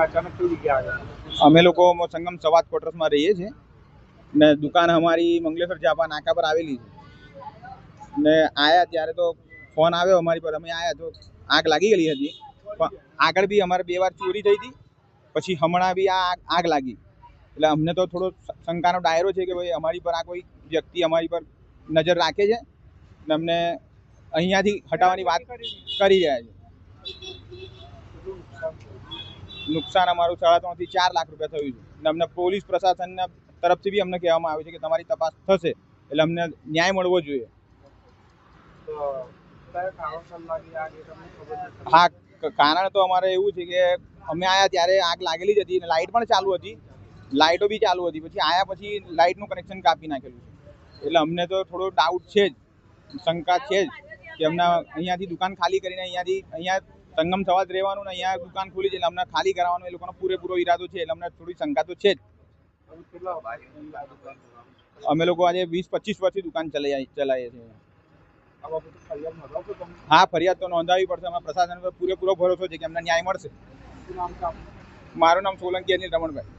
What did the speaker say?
અચાનક કઈ જગ્યા આવ્યા? અમે લોકો સંગમ સવાદ ક્વાર્ટર્સમાં રહીએ છીએ ને દુકાન અમારી મંગલેશ્વર ઝાપા નાકા પર આવેલી છે ને આયા ત્યારે તો ફોન આવ્યો અમારી પર, અમે આયા તો આગ લાગી ગયેલી હતી, પણ આગળ બી અમારે 2 વાર ચોરી થઈ હતી, પછી હમણાં બી આ આગ લાગી. એટલે અમને તો થોડો શંકાનો દાયરો છે કે ભાઈ અમારી પર આ કોઈ વ્યક્તિ અમારી પર નજર રાખે છે ને અમને અહીંયાથી હટાવવાની વાત કરી રહ્યા છે. નુકસાન અમારું 3.5 થી 4 લાખ રૂપિયા થયું છે અને અમને પોલીસ પ્રશાસનના તરફથી બી અમને કહેવામાં આવ્યું છે કે તમારી તપાસ થશે એટલે અમને ન્યાય મળવો જોઈએ. હા, કારણ તો અમારે એવું છે કે અમે આયા ત્યારે આગ લાગેલી જ હતી અને લાઇટ પણ ચાલુ હતી, લાઇટો બી ચાલુ હતી, પછી આયા પછી લાઇટનું કનેક્શન કાપી નાખેલું છે. એટલે અમને તો થોડો ડાઉટ છે જ, શંકા છે જ કે અમને અહીંયાથી દુકાન ખાલી કરીને અહીંયા સંગમ સવાદ રહેવાનું ને અહીંયા દુકાન ખુલી છે એટલે અમને ખાલી કરાવવાનો એ લોકોનો પૂરેપૂરો ઈરાદો છે. એટલે અમને થોડી શંકા તો છે જ. અમે લોકો આજે 20-25 વર્ષથી દુકાન ચલાવીએ છીએ. હા, ફરિયાદ તો નોંધાવી પડશે. અમે પ્રશાસન પર પૂરેપૂરો ભરોસો છે કે અમને ન્યાય મળશે. મારું નામ સોલંકી અનિલ રમણભાઈ.